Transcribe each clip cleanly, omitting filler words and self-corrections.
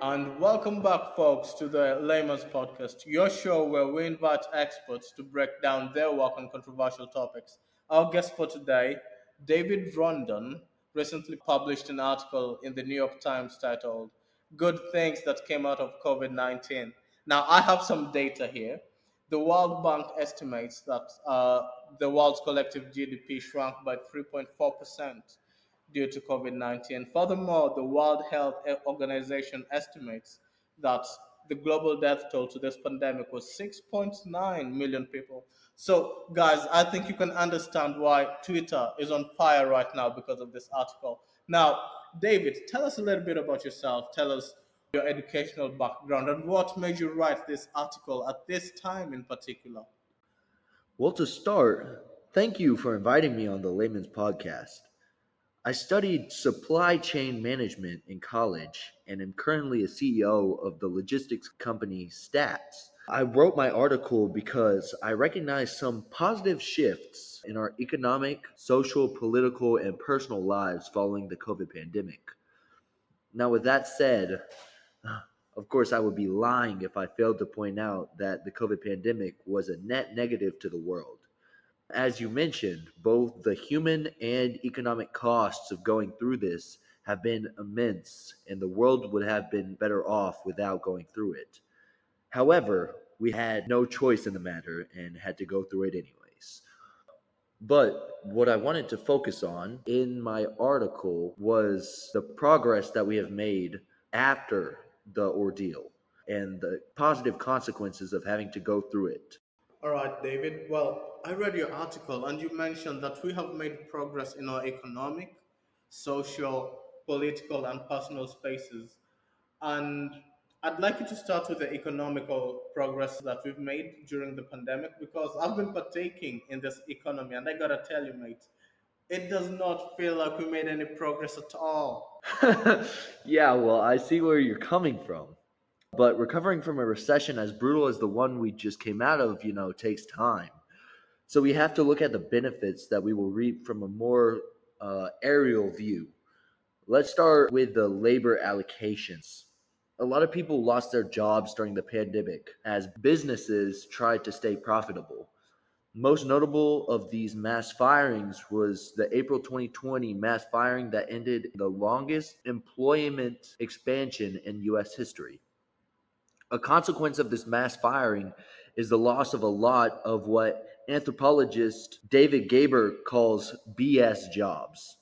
And welcome back, folks, to the Layman's Podcast, your show where we invite experts to break down their work on controversial topics. Our guest for today, David Rondon, recently published an article in the New York Times titled Good Things That Came Out of COVID 19. Now, I have some data here. The World Bank estimates that the world's collective GDP shrank by 3.4% due to COVID 19. Furthermore, the World Health Organization estimates that the global death toll to this pandemic was 6.9 million people. So, guys, I think you can understand why Twitter is on fire right now because of this article. Now, David, tell us a little bit about yourself. Tell us your educational background and what made you write this article at this time in particular. Well, to start, thank you for inviting me on the Layman's Podcast. I studied supply chain management in college and am currently a CEO of the logistics company Stats. I wrote my article because I recognize some positive shifts in our economic, social, political, and personal lives following the COVID pandemic. Now, with that said, of course, I would be lying if I failed to point out that the COVID pandemic was a net negative to the world. As you mentioned, both the human and economic costs of going through this have been immense, and the world would have been better off without going through it. However, we had no choice in the matter and had to go through it anyways. But what I wanted to focus on in my article was the progress that we have made after the ordeal and the positive consequences of having to go through it. All right, David. Well, I read your article and you mentioned that we have made progress in our economic, social, political, and personal spaces. And I'd like you to start with the economical progress that we've made during the pandemic because I've been partaking in this economy and I gotta tell you, mate, it does not feel like we made any progress at all. Yeah, well, I see where you're coming from. But recovering from a recession as brutal as the one we just came out of, takes time. So we have to look at the benefits that we will reap from a more aerial view. Let's start with the labor allocations. A lot of people lost their jobs during the pandemic as businesses tried to stay profitable. Most notable of these mass firings was the April 2020 mass firing that ended the longest employment expansion in US history. A consequence of this mass firing is the loss of a lot of what anthropologist David Gaber calls BS jobs.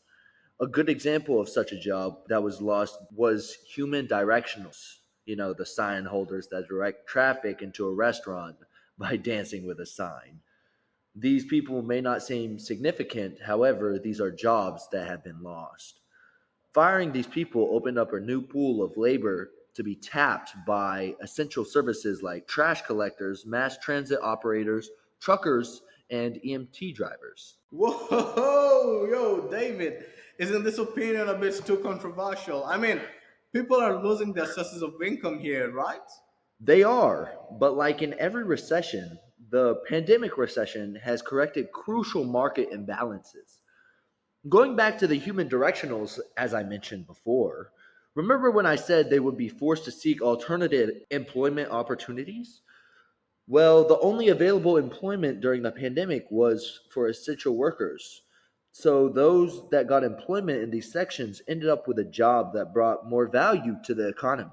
A good example of such a job that was lost was human directionals, the sign holders that direct traffic into a restaurant by dancing with a sign. These people may not seem significant, however, these are jobs that have been lost. Firing these people opened up a new pool of labor to be tapped by essential services like trash collectors, mass transit operators, truckers, and EMT drivers. Whoa, yo, David, isn't this opinion a bit too controversial? I mean, people are losing their sources of income here, right? They are, but like in every recession, the pandemic recession has corrected crucial market imbalances. Going back to the human directionals, as I mentioned before, remember when I said they would be forced to seek alternative employment opportunities? Well, the only available employment during the pandemic was for essential workers. So those that got employment in these sections ended up with a job that brought more value to the economy.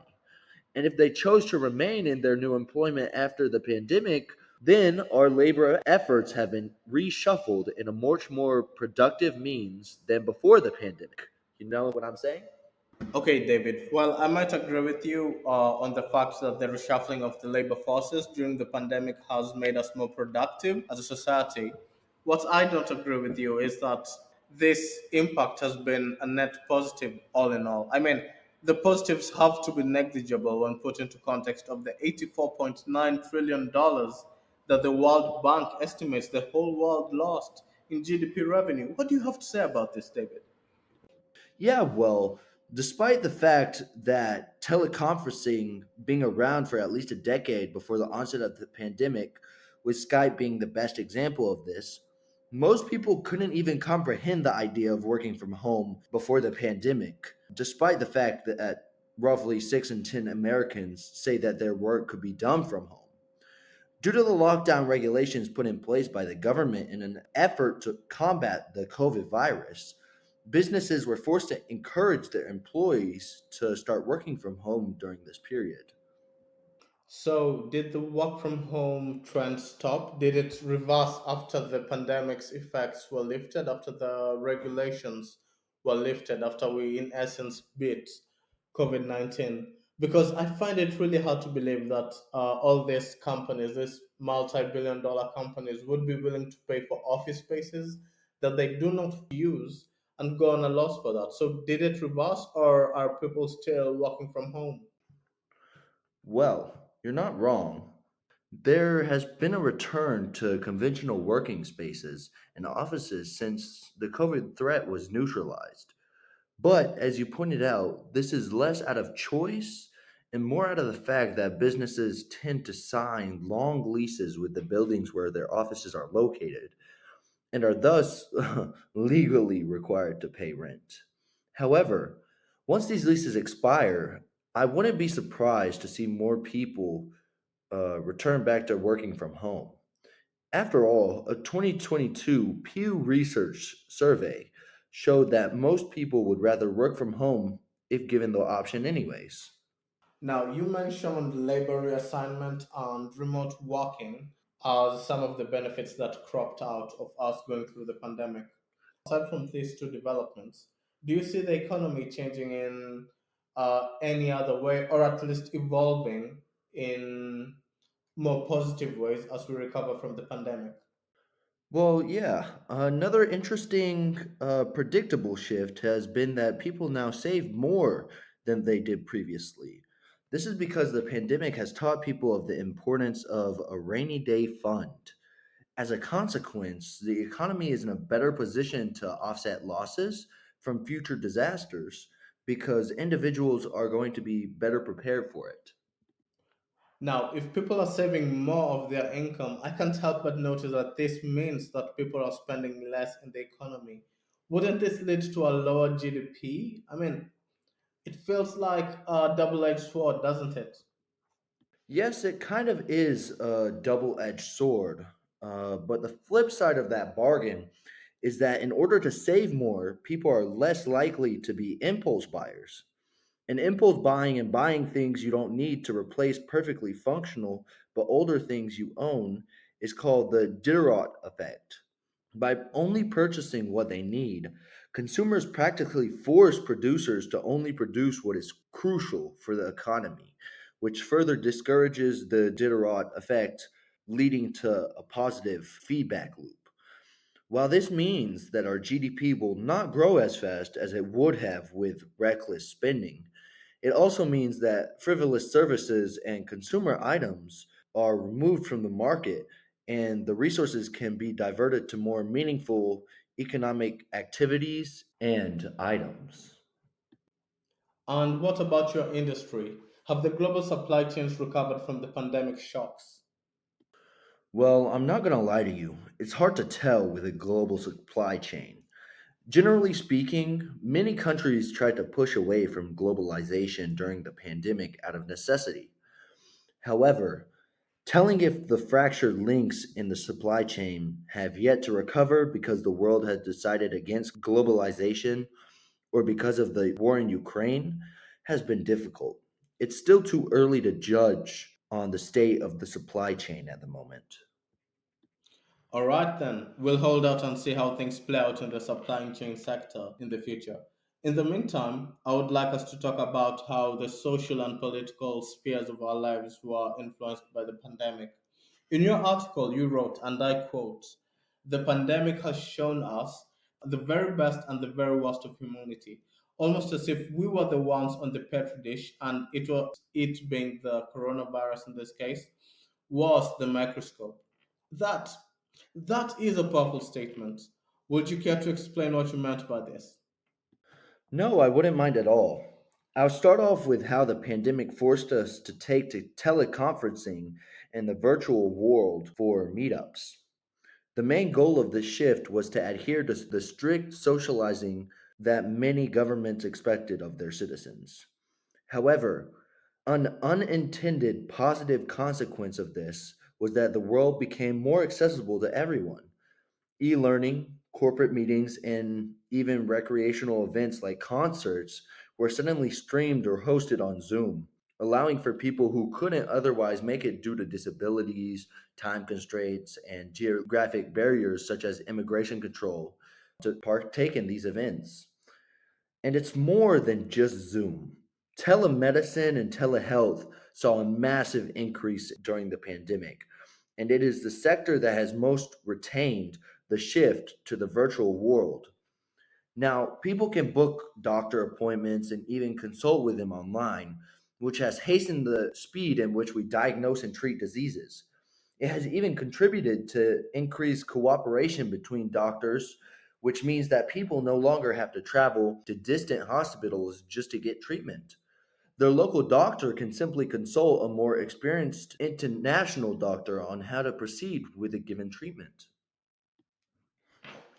And if they chose to remain in their new employment after the pandemic, then our labor efforts have been reshuffled in a much more productive means than before the pandemic. You know what I'm saying? Okay, David. Well, I might agree with you on the fact that the reshuffling of the labor forces during the pandemic has made us more productive as a society. What I don't agree with you is that this impact has been a net positive all in all. I mean, the positives have to be negligible when put into context of the $84.9 trillion that the World Bank estimates the whole world lost in GDP revenue. What do you have to say about this, David? Yeah, well, despite the fact that teleconferencing being around for at least a decade before the onset of the pandemic, with Skype being the best example of this, most people couldn't even comprehend the idea of working from home before the pandemic, despite the fact that roughly 6 in 10 Americans say that their work could be done from home. Due to the lockdown regulations put in place by the government in an effort to combat the COVID virus, businesses were forced to encourage their employees to start working from home during this period. So, did the work from home trend stop? Did it reverse after the pandemic's effects were lifted, after the regulations were lifted, after we, in essence, beat COVID 19? Because I find it really hard to believe that all these companies, these multi billion-dollar companies, would be willing to pay for office spaces that they do not use and go on a loss for that. So, did it reverse, or are people still working from home? Well, you're not wrong. There has been a return to conventional working spaces and offices since the COVID threat was neutralized. But as you pointed out, this is less out of choice and more out of the fact that businesses tend to sign long leases with the buildings where their offices are located and are thus legally required to pay rent. However, once these leases expire, I wouldn't be surprised to see more people return back to working from home. After all, a 2022 Pew Research survey showed that most people would rather work from home if given the option, anyways. Now, you mentioned labor reassignment and remote working as some of the benefits that cropped out of us going through the pandemic. Aside from these two developments, do you see the economy changing in any other way, or at least evolving in more positive ways as we recover from the pandemic? Well, yeah, another interesting, predictable shift has been that people now save more than they did previously. This is because the pandemic has taught people of the importance of a rainy day fund. As a consequence, the economy is in a better position to offset losses from future disasters because individuals are going to be better prepared for it. Now, if people are saving more of their income, I can't help but notice that this means that people are spending less in the economy. Wouldn't this lead to a lower GDP? I mean, it feels like a double edged sword, doesn't it? Yes, it kind of is a double edged sword, but the flip side of that bargain is that in order to save more, people are less likely to be impulse buyers. And impulse buying and buying things you don't need to replace perfectly functional but older things you own is called the Diderot effect. By only purchasing what they need, consumers practically force producers to only produce what is crucial for the economy, which further discourages the Diderot effect, leading to a positive feedback loop. While this means that our GDP will not grow as fast as it would have with reckless spending, it also means that frivolous services and consumer items are removed from the market and the resources can be diverted to more meaningful economic activities and items. And what about your industry? Have the global supply chains recovered from the pandemic shocks? Well, I'm not going to lie to you. It's hard to tell with a global supply chain. Generally speaking, many countries tried to push away from globalization during the pandemic out of necessity. However, telling if the fractured links in the supply chain have yet to recover because the world has decided against globalization or because of the war in Ukraine has been difficult. It's still too early to judge on the state of the supply chain at the moment. All right, then, we'll hold out and see how things play out in the supply chain sector in the future. In the meantime, I would like us to talk about how the social and political spheres of our lives were influenced by the pandemic. In your article, you wrote, and I quote, "The pandemic has shown us the very best and the very worst of humanity, almost as if we were the ones on the petri dish, and it was it being the coronavirus in this case, was the microscope." That that is a powerful statement. Would you care to explain what you meant by this? No, I wouldn't mind at all. I'll start off with how the pandemic forced us to take to teleconferencing and the virtual world for meetups. The main goal of this shift was to adhere to the strict socializing that many governments expected of their citizens. However, an unintended positive consequence of this was that the world became more accessible to everyone. E learning, corporate meetings, and even recreational events like concerts were suddenly streamed or hosted on Zoom, allowing for people who couldn't otherwise make it due to disabilities, time constraints, and geographic barriers such as immigration control to partake in these events. And it's more than just Zoom. Telemedicine and telehealth saw a massive increase during the pandemic, and it is the sector that has most retained the shift to the virtual world. Now, people can book doctor appointments and even consult with them online, which has hastened the speed in which we diagnose and treat diseases. It has even contributed to increased cooperation between doctors, which means that people no longer have to travel to distant hospitals just to get treatment. Their local doctor can simply consult a more experienced international doctor on how to proceed with a given treatment.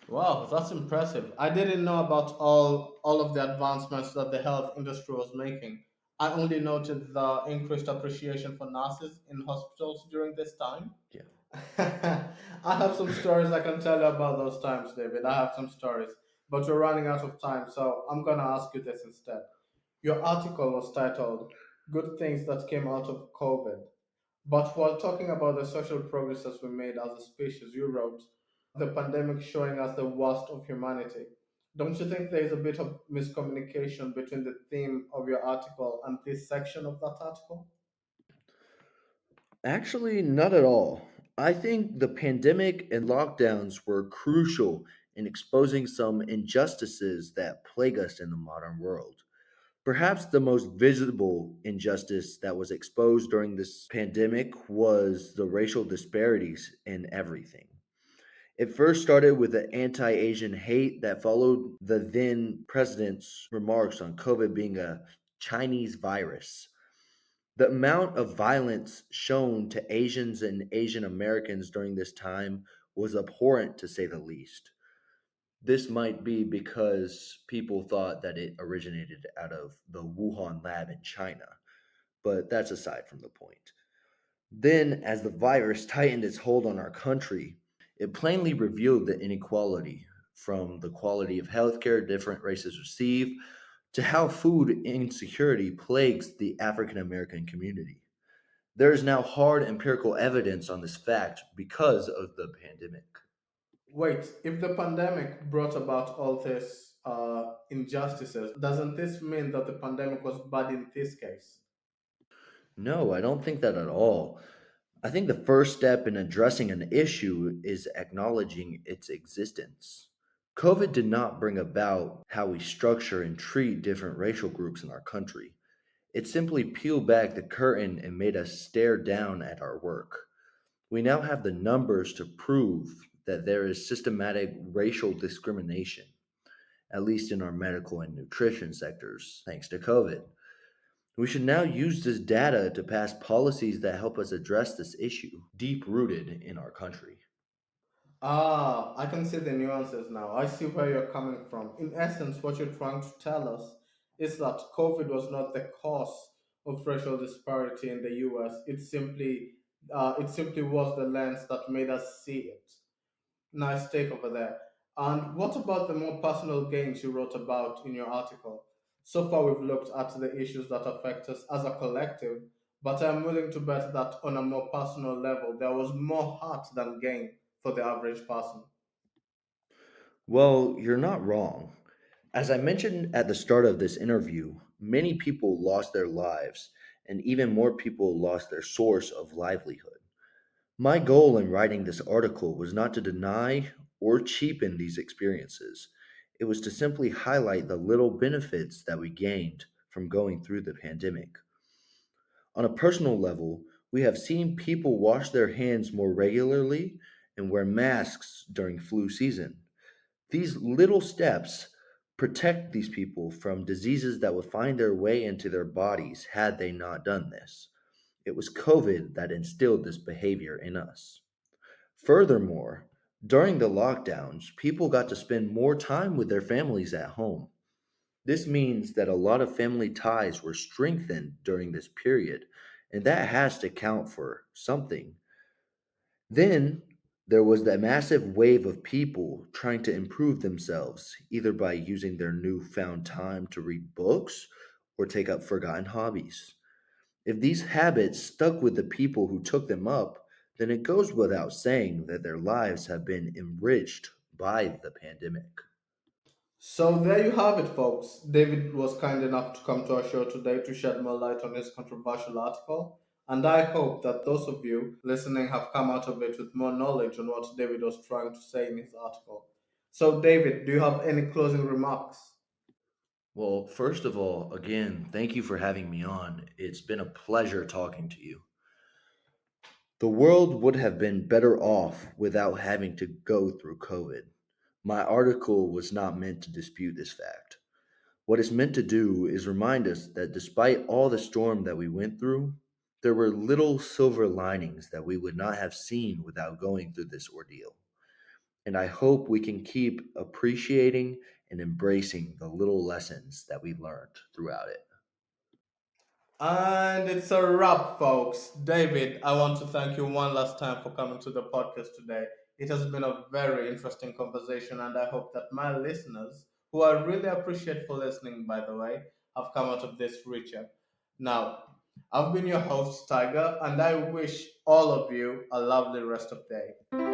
Wow, that's impressive. I didn't know about all of the advancements that the health industry was making. I only noted the increased appreciation for nurses in hospitals during this time. Yeah. I have some stories I can tell you about those times, David. I have some stories, but we're running out of time, so I'm gonna ask you this instead. Your article was titled "Good Things That Came Out of COVID," but while talking about the social progresses we made as a species, you wrote, "The pandemic showing us the worst of humanity." Don't you think there is a bit of miscommunication between the theme of your article and this section of that article? Actually, not at all. I think the pandemic and lockdowns were crucial in exposing some injustices that plague us in the modern world. Perhaps the most visible injustice that was exposed during this pandemic was the racial disparities in everything. It first started with the anti Asian hate that followed the then president's remarks on COVID being a Chinese virus. The amount of violence shown to Asians and Asian Americans during this time was abhorrent to say the least. This might be because people thought that it originated out of the Wuhan lab in China, but that's aside from the point. Then, as the virus tightened its hold on our country, it plainly revealed the inequality from the quality of healthcare different races receive to how food insecurity plagues the African American community. There is now hard empirical evidence on this fact because of the pandemic. Wait, if the pandemic brought about all these injustices, doesn't this mean that the pandemic was bad in this case? No, I don't think that at all. I think the first step in addressing an issue is acknowledging its existence. COVID did not bring about how we structure and treat different racial groups in our country. It simply peeled back the curtain and made us stare down at our work. We now have the numbers to prove that there is systematic racial discrimination, at least in our medical and nutrition sectors, thanks to COVID. We should now use this data to pass policies that help us address this issue, deep rooted in our country. Ah, I can see the nuances now. I see where you're coming from. In essence, what you're trying to tell us is that COVID was not the cause of racial disparity in the U.S. It simply was the lens that made us see it. Nice take over there. And what about the more personal gains you wrote about in your article? So far, we've looked at the issues that affect us as a collective, but I'm willing to bet that on a more personal level, there was more hurt than gain for the average person. Well, you're not wrong. As I mentioned at the start of this interview, many people lost their lives, and even more people lost their source of livelihood. My goal in writing this article was not to deny or cheapen these experiences. It was to simply highlight the little benefits that we gained from going through the pandemic. On a personal level, we have seen people wash their hands more regularly and wear masks during flu season. These little steps protect these people from diseases that would find their way into their bodies had they not done this. It was COVID that instilled this behavior in us. Furthermore, during the lockdowns, people got to spend more time with their families at home. This means that a lot of family ties were strengthened during this period, and that has to count for something. Then there was that massive wave of people trying to improve themselves, either by using their newfound time to read books or take up forgotten hobbies. If these habits stuck with the people who took them up, then it goes without saying that their lives have been enriched by the pandemic. So there you have it, folks. David was kind enough to come to our show today to shed more light on his controversial article. And I hope that those of you listening have come out of it with more knowledge on what David was trying to say in his article. So, David, do you have any closing remarks? Well, first of all, again, thank you for having me on. It's been a pleasure talking to you. The world would have been better off without having to go through COVID. My article was not meant to dispute this fact. What it's meant to do is remind us that despite all the storm that we went through, there were little silver linings that we would not have seen without going through this ordeal. And I hope we can keep appreciating and embracing the little lessons that we learned throughout it. And it's a wrap, folks. David, I want to thank you one last time for coming to the podcast today. It has been a very interesting conversation, and I hope that my listeners, who I really appreciate for listening, by the way, have come out of this richer. Now, I've been your host, Tiger, and I wish all of you a lovely rest of day.